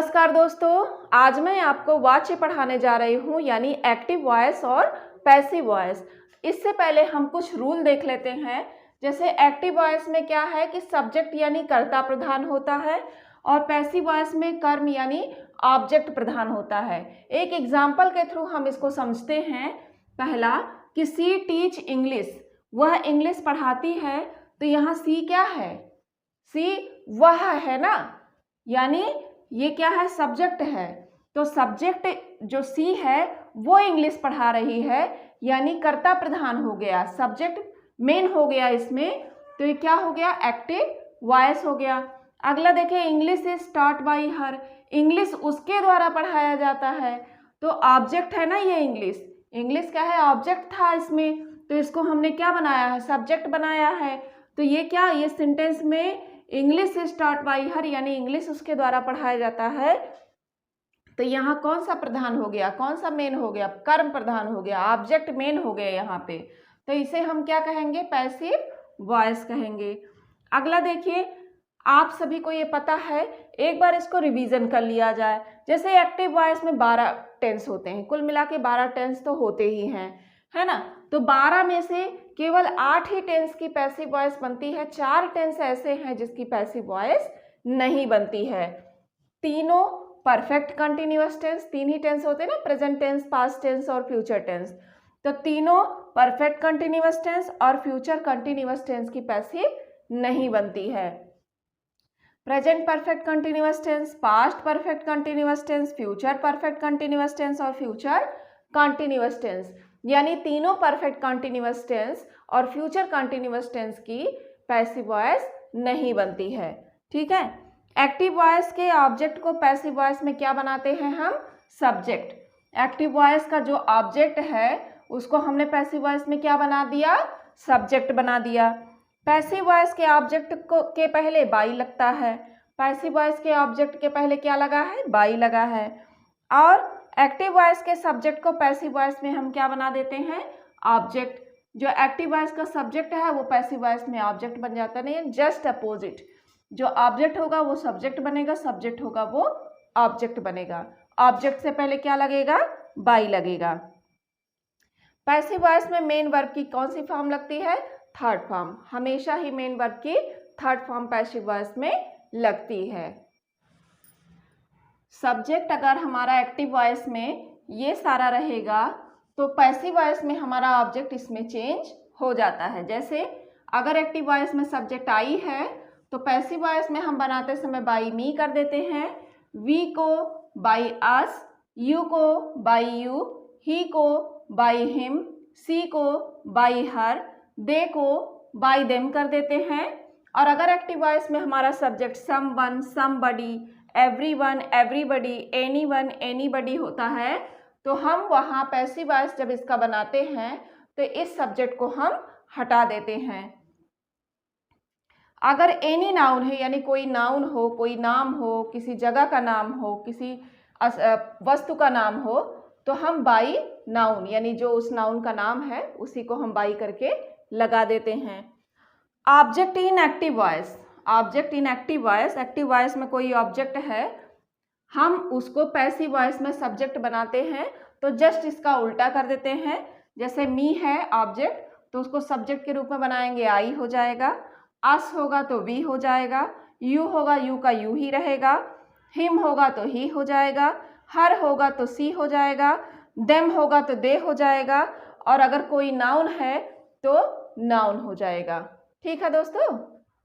नमस्कार दोस्तों, आज मैं आपको वाच्य पढ़ाने जा रही हूँ यानी एक्टिव वॉइस और पैसिव वॉइस। इससे पहले हम कुछ रूल देख लेते हैं। जैसे एक्टिव वॉइस में क्या है कि सब्जेक्ट यानी कर्ता प्रधान होता है और पैसिव वॉइस में कर्म यानी ऑब्जेक्ट प्रधान होता है। एक एग्जाम्पल के थ्रू हम इसको समझते हैं। पहला कि सी टीच इंग्लिश, वह इंग्लिश पढ़ाती है। तो यहाँ सी क्या है? सी वह है ना, यानी ये क्या है? सब्जेक्ट है। तो सब्जेक्ट जो सी है वो इंग्लिश पढ़ा रही है, यानी कर्ता प्रधान हो गया, सब्जेक्ट मेन हो गया इसमें। तो ये क्या हो गया? एक्टिव वॉइस हो गया। अगला देखिए, English is taught by her, English उसके द्वारा पढ़ाया जाता है। तो ऑब्जेक्ट है ना ये इंग्लिश, इंग्लिश क्या है? ऑब्जेक्ट था इसमें, तो इसको हमने क्या बनाया है? सब्जेक्ट बनाया है। तो ये क्या, ये सेंटेंस में इंग्लिश इज टॉट बाय हर यानी इंग्लिश उसके द्वारा पढ़ाया जाता है। तो यहाँ कौन सा प्रधान हो गया? कौन सा मेन हो गया? कर्म प्रधान हो गया, ऑब्जेक्ट मेन हो गया यहाँ पे। तो इसे हम क्या कहेंगे? पैसिव वॉइस कहेंगे। अगला देखिए, आप सभी को ये पता है, एक बार इसको रिवीजन कर लिया जाए। जैसे एक्टिव वॉइस में 12 टेंस होते हैं, कुल मिला के 12 टेंस तो होते ही हैं, है ना। तो 12 में से केवल 8 ही टेंस की पैसिव वॉइस बनती है, 4 टेंस ऐसे हैं जिसकी पैसिव वॉइस नहीं बनती है। तीनों परफेक्ट कंटिन्यूअस टेंस, 3 ही टेंस होते हैं ना, प्रेजेंट टेंस, पास्ट टेंस और फ्यूचर टेंस। तो तीनों परफेक्ट कंटिन्यूअस टेंस और फ्यूचर कंटिन्यूअस टेंस की पैसिव नहीं बनती है। Present perfect continuous tense, past perfect continuous tense, future perfect continuous tense और फ्यूचर कंटिन्यूअस टेंस, यानी तीनों परफेक्ट कंटिन्यूअस टेंस और फ्यूचर कंटिन्यूअस टेंस की पैसिव वॉइस नहीं बनती है। ठीक है। एक्टिव वॉइस के ऑब्जेक्ट को पैसिव वॉइस में क्या बनाते हैं हम? सब्जेक्ट। एक्टिव वॉइस का जो ऑब्जेक्ट है उसको हमने पैसिव वॉइस में क्या बना दिया? सब्जेक्ट बना दिया। पैसिव वॉइस के ऑब्जेक्ट को के पहले बाई लगता है, पैसिव वॉइस के ऑब्जेक्ट के पहले क्या लगा है? बाई लगा है। और एक्टिव वॉइस के सब्जेक्ट को पैसिव वॉइस में हम क्या बना देते हैं? ऑब्जेक्ट। जो एक्टिव वॉइस का सब्जेक्ट है वो पैसिव वॉइस में ऑब्जेक्ट बन जाता नहीं है, जस्ट अपोजिट। जो ऑब्जेक्ट होगा वो सब्जेक्ट बनेगा, सब्जेक्ट होगा वो ऑब्जेक्ट बनेगा। ऑब्जेक्ट से पहले क्या लगेगा? बाई लगेगा। पैसिव वॉइस में मेन वर्ब की कौन सी फॉर्म लगती है? Third form. हमेशा ही मेन वर्ब की थर्ड फॉर्म पैसिव वॉइस में लगती है। सब्जेक्ट अगर हमारा एक्टिव वॉइस में ये सारा रहेगा तो पैसिव वॉइस में हमारा ऑब्जेक्ट इसमें चेंज हो जाता है। जैसे अगर एक्टिव वॉइस में सब्जेक्ट आई है तो पैसिव वॉइस में हम बनाते समय बाई मी कर देते हैं, वी को बाई अस, यू को बाई यू, ही को बाई हिम, सी को बाई हर, दे को बाई देम कर देते हैं। और अगर एक्टिव वॉइस में हमारा subject someone, somebody, everyone, everybody, anyone, anybody होता है तो हम वहाँ पैसिव वॉइस जब इसका बनाते हैं तो इस सब्जेक्ट को हम हटा देते हैं। अगर एनी नाउन है यानी कोई नाउन हो, कोई नाम हो, किसी जगह का नाम हो, किसी वस्तु का नाम हो, तो हम बाई नाउन यानी जो उस नाउन का नाम है उसी को हम बाई करके लगा देते हैं। Object in active voice, object in active voice, active voice में कोई ऑब्जेक्ट है, हम उसको पैसिव वॉइस में सब्जेक्ट बनाते हैं तो जस्ट इसका उल्टा कर देते हैं। जैसे मी है ऑब्जेक्ट तो उसको सब्जेक्ट के रूप में बनाएंगे, आई हो जाएगा। अस होगा तो वी हो जाएगा, यू होगा यू का यू ही रहेगा, हिम होगा तो ही हो जाएगा, हर होगा तो सी हो जाएगा, देम होगा तो दे हो जाएगा, और अगर कोई नाउन है तो नाउन हो जाएगा। ठीक है दोस्तों,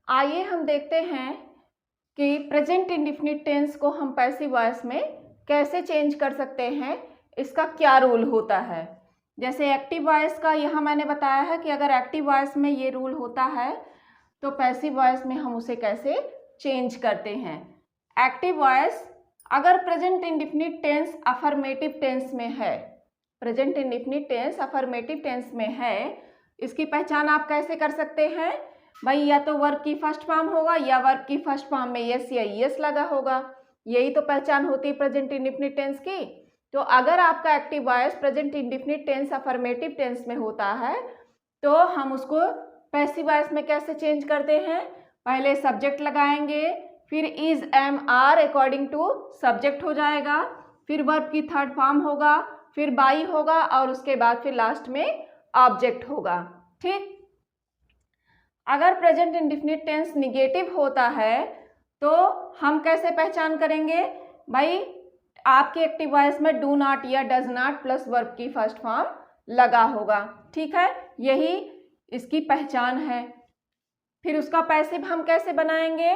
आइए हम देखते हैं कि प्रेजेंट इंडेफिनिट टेंस को हम पैसिव वॉइस में कैसे चेंज कर सकते हैं, इसका क्या रूल होता है। जैसे एक्टिव वॉइस का यहाँ मैंने बताया है कि अगर एक्टिव वॉइस में ये रूल होता है तो पैसिव वॉइस में हम उसे कैसे चेंज करते हैं। एक्टिव वॉइस अगर present indefinite tense affirmative tense में है, present indefinite tense affirmative tense में है, इसकी पहचान आप कैसे कर सकते हैं? भाई या तो वर्ब की फर्स्ट फॉर्म होगा या वर्ब की फर्स्ट फॉर्म में यस या यस लगा होगा, यही तो पहचान होती है प्रेजेंट इंडेफिनिट टेंस की। तो अगर आपका active voice present indefinite tense affirmative tense में होता है तो हम उसको पैसिव वॉइस में कैसे चेंज करते हैं? पहले सब्जेक्ट लगाएंगे, फिर is am are according to subject हो जाएगा, फिर वर्ब की थर्ड फॉर्म होगा, फिर बाई होगा और उसके बाद फिर लास्ट में ऑब्जेक्ट होगा। ठीक, अगर प्रेजेंट इंडेफिनिट टेंस निगेटिव होता है तो हम कैसे पहचान करेंगे? भाई आपके एक्टिव वॉइस में डू नॉट या डज नॉट प्लस वर्ब की फर्स्ट फॉर्म लगा होगा। ठीक है, यही इसकी पहचान है। फिर उसका पैसिव हम कैसे बनाएंगे?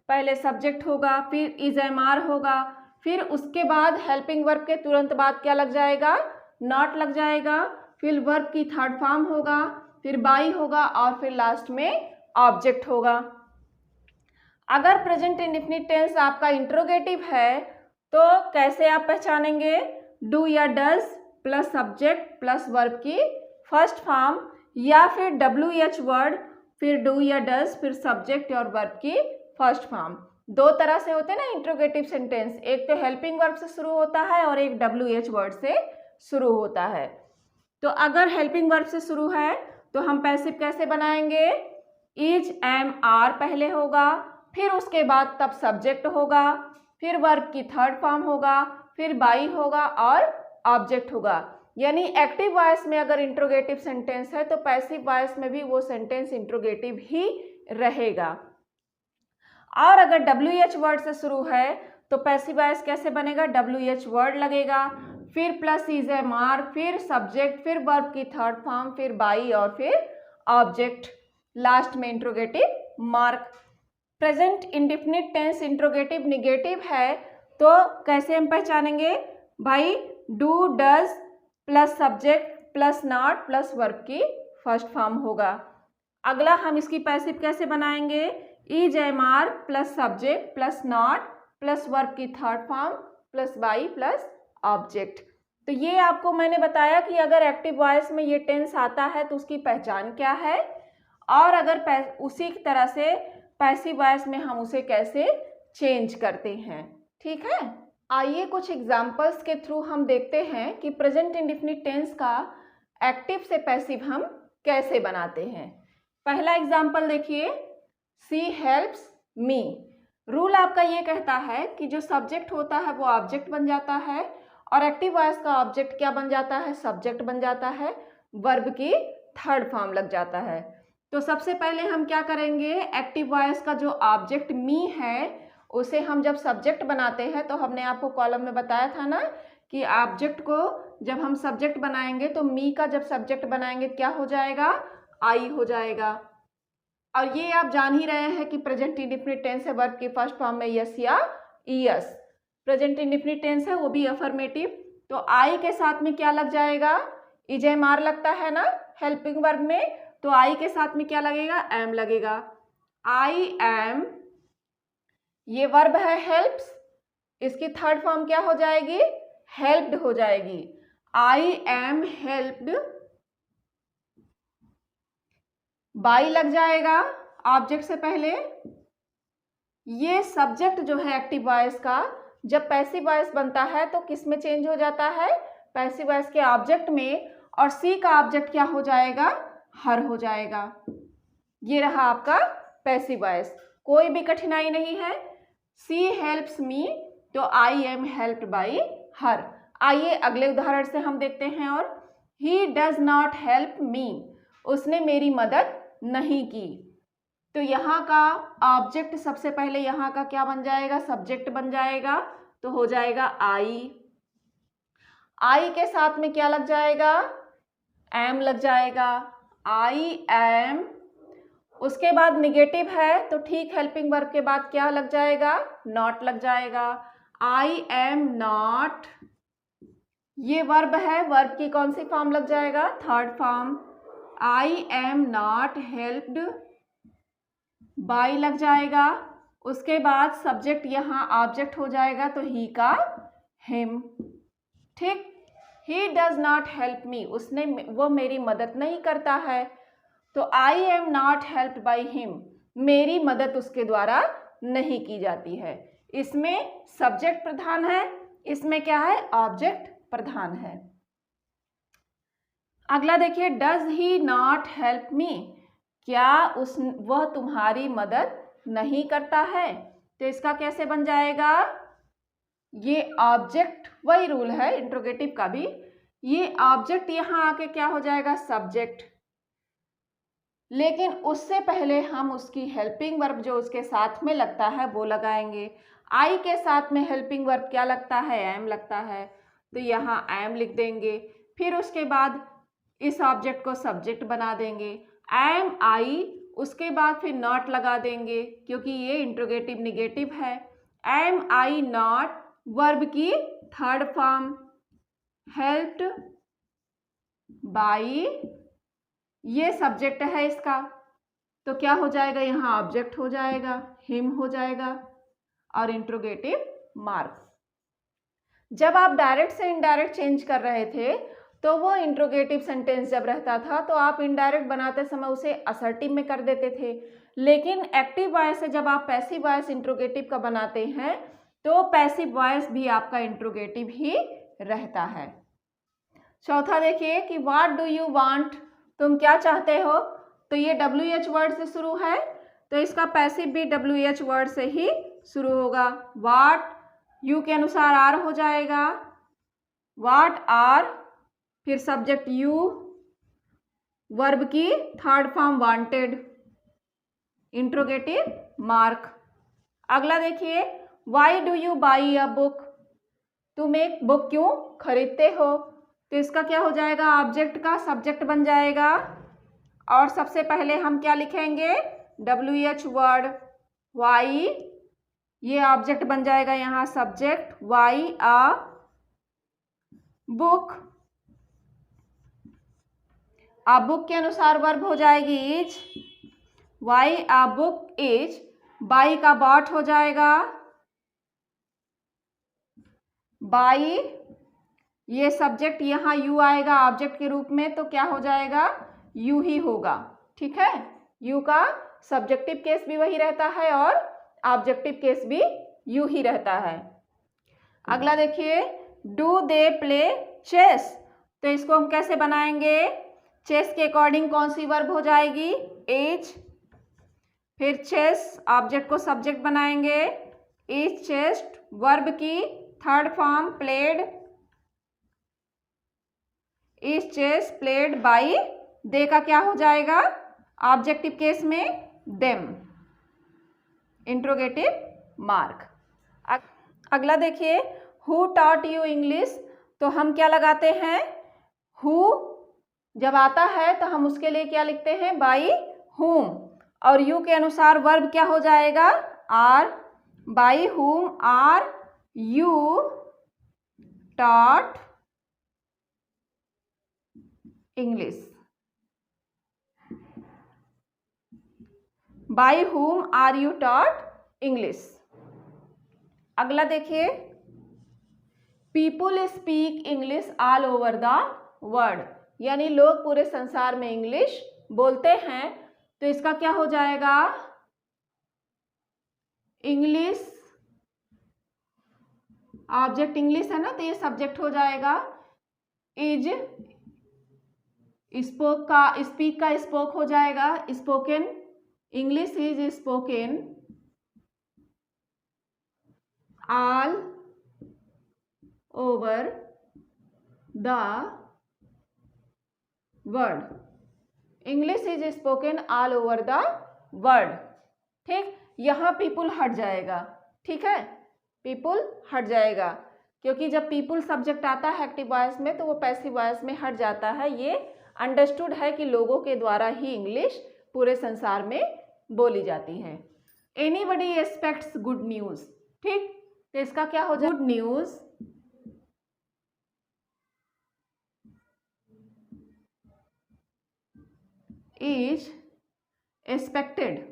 पहले सब्जेक्ट होगा, फिर इज एम आर होगा, फिर उसके बाद हेल्पिंग वर्ब के तुरंत बाद क्या लग जाएगा? नॉट लग जाएगा, फिर वर्ब की थर्ड फॉर्म होगा, फिर बाई होगा और फिर लास्ट में ऑब्जेक्ट होगा। अगर प्रेजेंट इंडेफिनिट टेंस आपका इंट्रोगेटिव है तो कैसे आप पहचानेंगे? डू या does plus subject plus verb की फर्स्ट फॉर्म, या फिर डब्ल्यू एच वर्ड फिर डू या डज फिर सब्जेक्ट और वर्ब की फर्स्ट फॉर्म। दो तरह से होते हैं ना इंट्रोगेटिव सेंटेंस, एक तो हेल्पिंग वर्ब से शुरू होता है और एक डब्ल्यू एच वर्ड से शुरू होता है। तो अगर हेल्पिंग वर्ब से शुरू है तो हम पैसिव कैसे बनाएंगे? इज एम आर पहले होगा, फिर उसके बाद तब सब्जेक्ट होगा, फिर वर्ब की थर्ड फॉर्म होगा, फिर बाई होगा और ऑब्जेक्ट होगा। यानी एक्टिव वॉइस में अगर इंट्रोगेटिव सेंटेंस है तो पैसिव वॉइस में भी वो सेंटेंस इंट्रोगेटिव ही रहेगा। और अगर डब्ल्यू एच वर्ड से शुरू है तो पैसिव वॉइस कैसे बनेगा? डब्ल्यू एच वर्ड लगेगा, फिर प्लस इज एम आर, फिर सब्जेक्ट, फिर वर्ब की थर्ड फॉर्म, फिर बाई और फिर ऑब्जेक्ट, लास्ट में interrogative mark. Present indefinite tense interrogative negative है तो कैसे हम पहचानेंगे? भाई do does plus subject plus not plus verb की फर्स्ट फॉर्म होगा। अगला हम इसकी पैसिव कैसे बनाएंगे? Is am are plus subject plus not plus verb की third form plus by plus object. तो ये आपको मैंने बताया कि अगर एक्टिव वॉइस में ये टेंस आता है तो उसकी पहचान क्या है, और अगर उसी तरह से पैसिव वॉइस में हम उसे कैसे चेंज करते हैं। ठीक है, आइए कुछ एग्जाम्पल्स के थ्रू हम देखते हैं कि प्रेजेंट इंडेफिनिट टेंस का एक्टिव से पैसिव हम कैसे बनाते हैं। पहला एग्जाम्पल देखिए, शी हेल्प्स मी। रूल आपका ये कहता है कि जो सब्जेक्ट होता है वो ऑब्जेक्ट बन जाता है और एक्टिव वॉइस का ऑब्जेक्ट क्या बन जाता है? सब्जेक्ट बन जाता है, वर्ब की थर्ड फॉर्म लग जाता है। तो सबसे पहले हम क्या करेंगे? एक्टिव वॉइस का जो ऑब्जेक्ट मी है उसे हम जब सब्जेक्ट बनाते हैं तो हमने आपको कॉलम में बताया था ना कि ऑब्जेक्ट को जब हम सब्जेक्ट बनाएंगे तो मी का जब सब्जेक्ट बनाएंगे क्या हो जाएगा? आई हो जाएगा। और ये आप जान ही रहे हैं कि प्रेजेंट इंडेफिनिट टेंस है, वर्ब की फर्स्ट फॉर्म में यस या ईएस। प्रेजेंट इंडेफिनिट टेंस है वो भी अफर्मेटिव, तो आई के साथ में क्या लग जाएगा? इज एम आर लगता है ना हेल्पिंग वर्ब में, तो आई के साथ में क्या लगेगा? एम लगेगा। आई एम, ये वर्ब है हेल्प्स, इसकी थर्ड फॉर्म क्या हो जाएगी? हेल्प्ड हो जाएगी। आई एम हेल्प्ड, बाई लग जाएगा ऑब्जेक्ट से पहले। ये सब्जेक्ट जो है एक्टिव वॉइस का जब पैसिव वॉइस बनता है तो किस में चेंज हो जाता है? पैसिव वॉइस के ऑब्जेक्ट में, और सी का ऑब्जेक्ट क्या हो जाएगा? हर हो जाएगा। ये रहा आपका पैसिव वॉइस, कोई भी कठिनाई नहीं है। सी हेल्प्स मी तो I am helped by her. आइए अगले उदाहरण से हम देखते हैं। और he does not help me, उसने मेरी मदद नहीं की। तो यहाँ का ऑब्जेक्ट सबसे पहले यहाँ का क्या बन जाएगा? सब्जेक्ट बन जाएगा, तो हो जाएगा आई। आई के साथ में क्या लग जाएगा? एम लग जाएगा, आई एम। उसके बाद निगेटिव है तो ठीक हेल्पिंग वर्ब के बाद क्या लग जाएगा? नॉट लग जाएगा, आई एम नॉट। ये वर्ब है, वर्ब की कौन सी फॉर्म लग जाएगा? Third form. I am not helped, by लग जाएगा। उसके बाद सब्जेक्ट यहाँ ऑब्जेक्ट हो जाएगा तो ही का हिम। ठीक, he does not help me, उसने वो मेरी मदद नहीं करता है, तो I am not helped by him, मेरी मदद उसके द्वारा नहीं की जाती है। इसमें सब्जेक्ट प्रधान है, इसमें क्या है? ऑब्जेक्ट प्रधान है। अगला देखिए, does he not help me, क्या वह तुम्हारी मदद नहीं करता है? तो इसका कैसे बन जाएगा, ये ऑब्जेक्ट, वही रूल है इंट्रोगेटिव का भी, ये ऑब्जेक्ट यहाँ आके क्या हो जाएगा, सब्जेक्ट। लेकिन उससे पहले हम उसकी हेल्पिंग वर्ब जो उसके साथ में लगता है वो लगाएंगे। आई के साथ में हेल्पिंग वर्ब क्या लगता है, एम लगता है, तो यहाँ एम लिख देंगे। फिर उसके बाद इस ऑब्जेक्ट को सब्जेक्ट बना देंगे, एम आई, उसके बाद फिर नॉट लगा देंगे क्योंकि ये इंट्रोगेटिव निगेटिव है। एम आई नॉट वर्ब की थर्ड फॉर्म, हेल्प्ड बाई, ये सब्जेक्ट है इसका, तो क्या हो जाएगा, यहाँ ऑब्जेक्ट हो जाएगा, हिम हो जाएगा और इंट्रोगेटिव मार्क। जब आप डायरेक्ट से इनडायरेक्ट चेंज कर रहे थे तो वो इंट्रोगेटिव सेंटेंस जब रहता था तो आप इनडायरेक्ट बनाते समय उसे असर्टिव में कर देते थे, लेकिन एक्टिव वॉइस से जब आप पैसिव वॉइस इंट्रोगेटिव का बनाते हैं तो पैसिव वॉइस भी आपका इंट्रोगेटिव ही रहता है। चौथा देखिए कि व्हाट डू यू वांट, तुम क्या चाहते हो, तो ये WH वर्ड से शुरू है तो इसका पैसिव भी WH वर्ड से ही शुरू होगा। व्हाट यू के अनुसार आर हो जाएगा, व्हाट आर, फिर सब्जेक्ट यू, वर्ब की third form wanted, interrogative mark. अगला देखिए, why do you by a book, तुम एक बुक क्यों खरीदते हो, तो इसका क्या हो जाएगा, ऑब्जेक्ट का सब्जेक्ट बन जाएगा और सबसे पहले हम क्या लिखेंगे, WH वर्ड, वाई, ये ऑब्जेक्ट बन जाएगा यहाँ subject, why a book, a book के अनुसार वर्ब हो जाएगी is, why a book is, by का बॉट हो जाएगा, बाई, ये सब्जेक्ट यहाँ यू आएगा ऑब्जेक्ट के रूप में तो क्या हो जाएगा, यू ही होगा, ठीक है। यू का सब्जेक्टिव केस भी वही रहता है और ऑब्जेक्टिव केस भी यू ही रहता है। अगला देखिए, डू दे प्ले चेस, तो इसको हम कैसे बनाएंगे, चेस के अकॉर्डिंग कौन सी वर्ब हो जाएगी, एज, फिर चेस ऑब्जेक्ट को सब्जेक्ट बनाएंगे, इज चेस्ट, वर्ब की third form played, is chess played by, they का क्या हो जाएगा, ऑब्जेक्टिव केस में देम, इंट्रोगेटिव मार्क। अगला देखिए, हु टॉट यू इंग्लिश, तो हम क्या लगाते हैं, हु जब आता है तो हम उसके लिए क्या लिखते हैं, बाई हुम, और यू के अनुसार वर्ब क्या हो जाएगा, are, by whom are you taught English, by whom are you taught English. अगला देखिए, people speak English all over the world, यानी लोग पूरे संसार में इंग्लिश बोलते हैं, तो इसका क्या हो जाएगा, इंग्लिश, ऑब्जेक्ट इंग्लिश है ना तो ये सब्जेक्ट हो जाएगा, इज, स्पोक का स्पीक का स्पोक हो जाएगा spoken, English is spoken all over the world, English is spoken all over the world, ठीक। यहाँ पीपुल हट जाएगा, ठीक है, पीपुल हट जाएगा क्योंकि जब पीपुल सब्जेक्ट आता है एक्टिव वॉइस में तो वो पैसिव वॉइस में हट जाता है। ये अंडरस्टूड है कि लोगों के द्वारा ही इंग्लिश पूरे संसार में बोली जाती है। एनीबडी एक्सपेक्ट्स गुड न्यूज़, ठीक, तो इसका क्या हो जाए, good news is expected,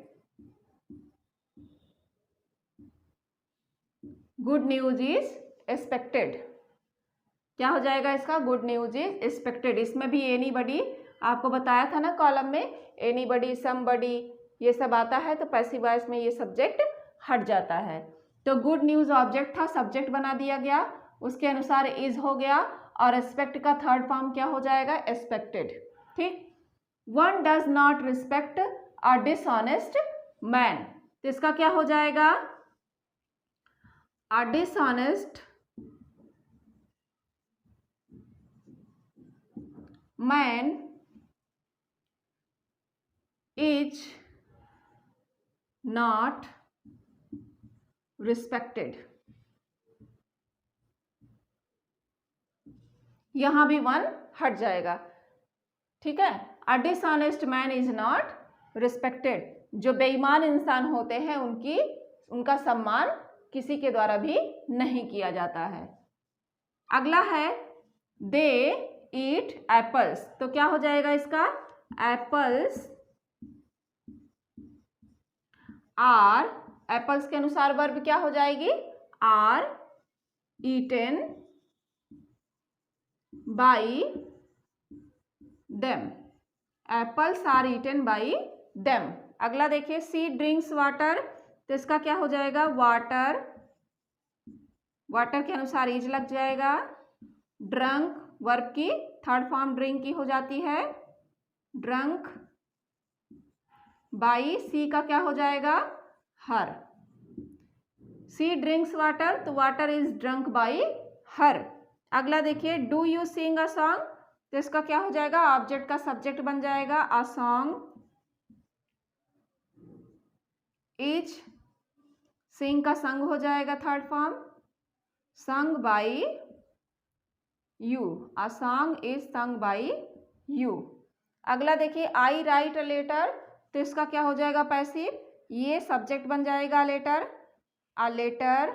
good news is expected, क्या हो जाएगा इसका, गुड न्यूज इज एक्सपेक्टेड। इसमें भी एनीबडी आपको बताया था ना कॉलम में, एनीबडी, समबडी, ये सब आता है तो पैसिव वॉइस में ये सब्जेक्ट हट जाता है। तो गुड न्यूज ऑब्जेक्ट था, सब्जेक्ट बना दिया गया, उसके अनुसार इज हो गया और एक्सपेक्ट का थर्ड फॉर्म क्या हो जाएगा, एक्सपेक्टेड, ठीक। One does not respect a dishonest man, तो इसका क्या हो जाएगा, A dishonest man is not respected. यहां भी वन हट जाएगा, ठीक है। A dishonest man is not respected, जो बेईमान इंसान होते हैं उनका सम्मान किसी के द्वारा भी नहीं किया जाता है। अगला है दे ईट एप्पल्स, तो क्या हो जाएगा इसका, एप्पल्स आर, एप्पल्स के अनुसार वर्ब क्या हो जाएगी, are eaten by them, apples are eaten by them. अगला देखिए सी ड्रिंक्स वाटर, तो इसका क्या हो जाएगा, वाटर, वाटर के अनुसार इज लग जाएगा। ड्रंक वर्ब की थर्ड फॉर्म ड्रिंक की हो जाती है, ड्रंक बाई सी का क्या हो जाएगा, हर। सी ड्रिंक्स वाटर, तो water is drunk by her. अगला देखिए do you sing a song, तो इसका क्या हो जाएगा, ऑब्जेक्ट का सब्जेक्ट बन जाएगा, अ सॉन्ग इज, सिंग का संग हो जाएगा थर्ड फॉर्म, संग by you, a song is संग बाई यू। अगला देखिए आई राइट अ लेटर, तो इसका क्या हो जाएगा पैसिव, ये सब्जेक्ट बन जाएगा लेटर, अ लेटर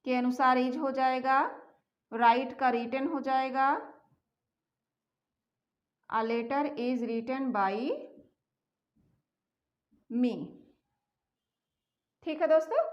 के अनुसार इज हो जाएगा, राइट का रिटन हो जाएगा, a letter is written by me. ठीक है दोस्तों,